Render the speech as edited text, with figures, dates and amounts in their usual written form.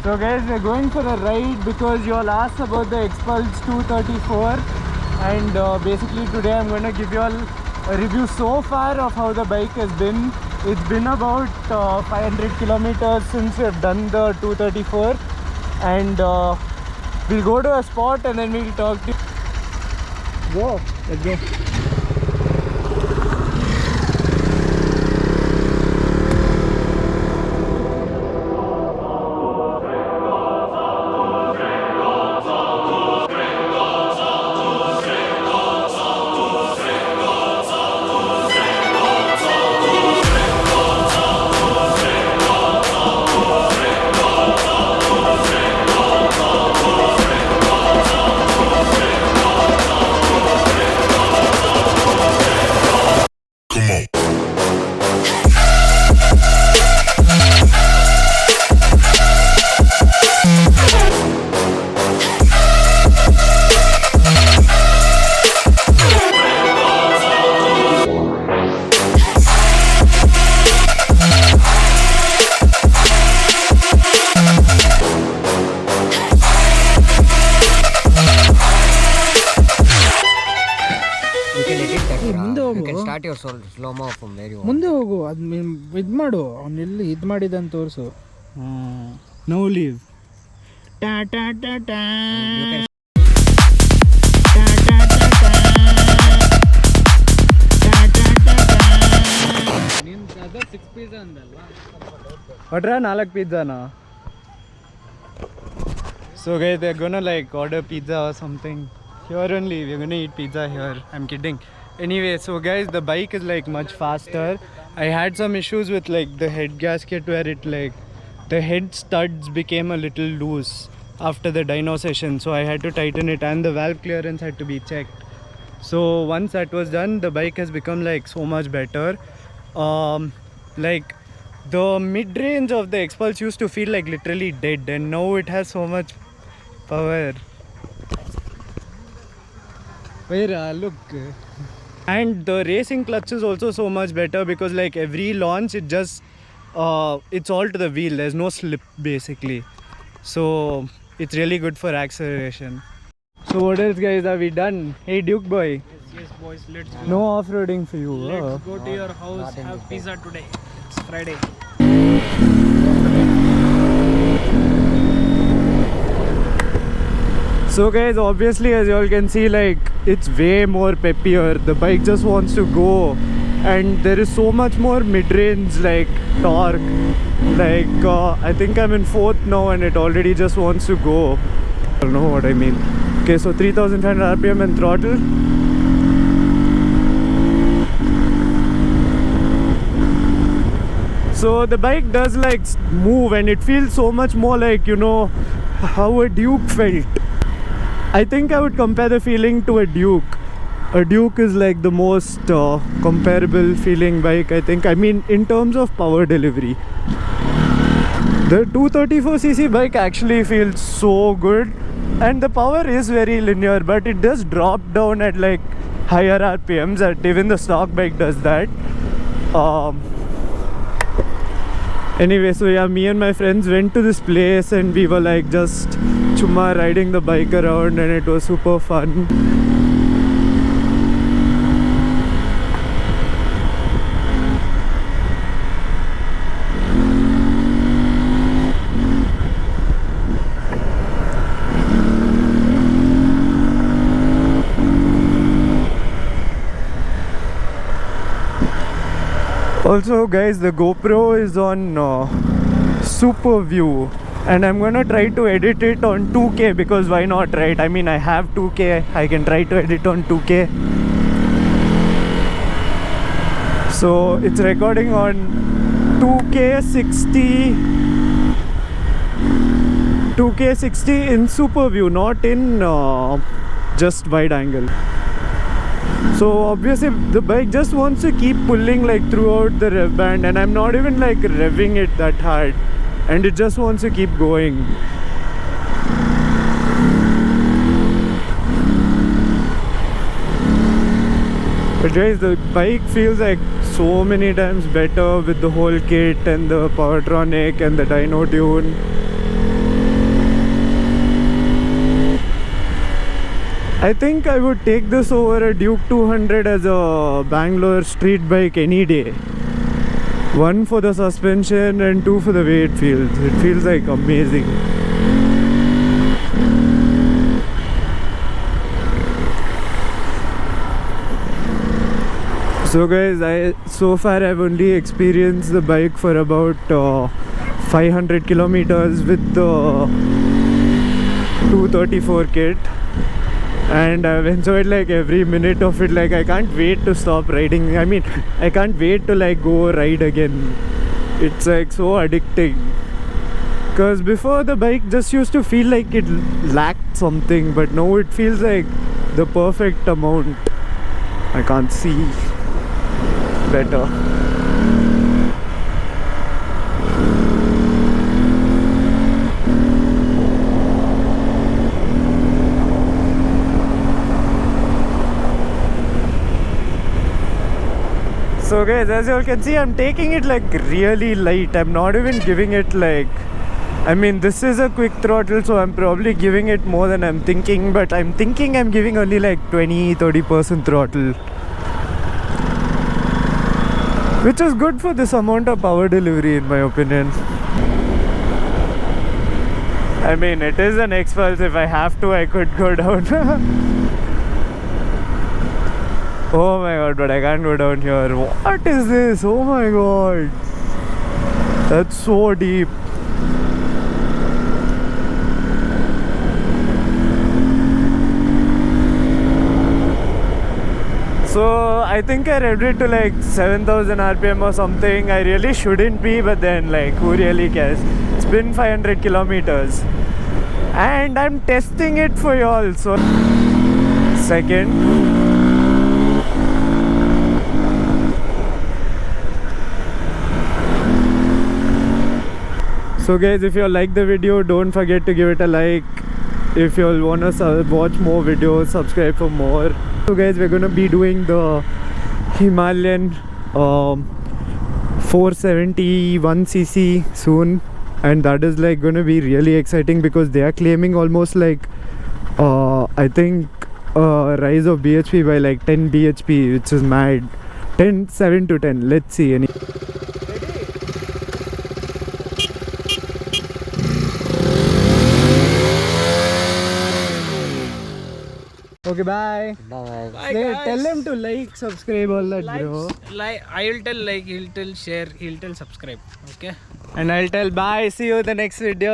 So guys, we're going for a ride because you all asked about the Xpulse 234, and basically today I'm going to give you all a review so far of how the bike has been. It's been about 500 kilometers since we've done the 234, and we'll go to a spot and then we'll talk to you. Go, let's go. You can start your slow-mo from where you want. ಮುಂದೆ ಹೋಗು, ಅದು ಇದು ಮಾಡು, ಅವನು ಎಲ್ಲಿ ಇದು ಮಾಡಿದಂತ ತೋರಿಸು. No leave. Ta ta ta ಟಾ. Order 4 pizzana. So guys, they're gonna like order pizza or something. Here only, we're gonna eat pizza here. I'm kidding. Anyway, so guys, the bike is like much faster. I had some issues with like the head gasket where it like the head studs became a little loose after the dyno session, so I had to tighten it, and the valve clearance had to be checked. So once that was done, the bike has become like so much better. Like the mid-range of the Xpulse used to feel like literally dead, and now it has so much power. Where look. And the racing clutch is also so much better because like every launch it just it's all to the wheel, there's no slip basically, so it's really good for acceleration. So what else guys, are we done? Hey Duke boy. Yes boys, let's go. No off-roading for you. Let's go to your house, have pizza today. It's Friday. So guys, obviously as you all can see, like it's way more peppier. The bike just wants to go, and there is so much more mid-range like torque. Like I think I'm in 4th now and it already just wants to go. I don't know what I mean. Okay, so 3500 RPM and throttle. So the bike does like move, and it feels so much more like, you know, how a Duke felt. I think I would compare the feeling to a Duke. A Duke is like the most comparable feeling bike, I think. I mean, in terms of power delivery. The 234cc bike actually feels so good, and the power is very linear, but it does drop down at like higher RPMs. That even the stock bike does that. Anyway, so yeah, me and my friends went to this place and we were like just chumma riding the bike around, and it was super fun. Also guys, the GoPro is on super view, and I'm gonna try to edit it on 2K because why not, right? I mean, I have 2K, I can try to edit on 2K. So it's recording on 2K60 in super view, not in just wide angle. So obviously the bike just wants to keep pulling like throughout the rev band, and I'm not even like revving it that hard, and it just wants to keep going. But guys, the bike feels like so many times better with the whole kit and the Powertronic and the dyno tune. I think I would take this over a Duke 200 as a Bangalore street bike any day. One for the suspension and two for the way it feels. It feels like amazing. So guys, so far I've only experienced the bike for about 500 kilometers with the 234 kit, and I've enjoyed like every minute of it. Like I can't wait to stop riding. I mean, I can't wait to like go ride again. It's like so addicting. Because before the bike just used to feel like it lacked something, but now it feels like the perfect amount. I can't see better. So guys, as you all can see, I'm taking it like really light. I'm not even giving it like, I mean, this is a quick throttle, so I'm probably giving it more than I'm thinking, but I'm thinking I'm giving only like 20-30% throttle, which is good for this amount of power delivery in my opinion. I mean, it is an Xpulse. If I have to, I could go down. Oh my god, but I can't go down here. What is this? Oh my god, that's so deep. So I think I read it to like 7,000 RPM or something. I really shouldn't be, but then like who really cares? It's been 500 kilometers and I'm testing it for y'all. So second. So guys, if you all like the video, don't forget to give it a like. If you all wanna watch more videos, subscribe for more. So guys, we're gonna be doing the Himalayan 471cc soon, and that is like gonna be really exciting because they are claiming almost like I think rise of BHP by like 10 BHP, which is mad. 7 to 10. Let's see. Okay, bye. Bye. Bye, Say, guys. tell them to like, subscribe, all that, bro. I'll tell like, he'll tell share, he'll tell subscribe. Okay. And I'll tell bye. See you in the next video.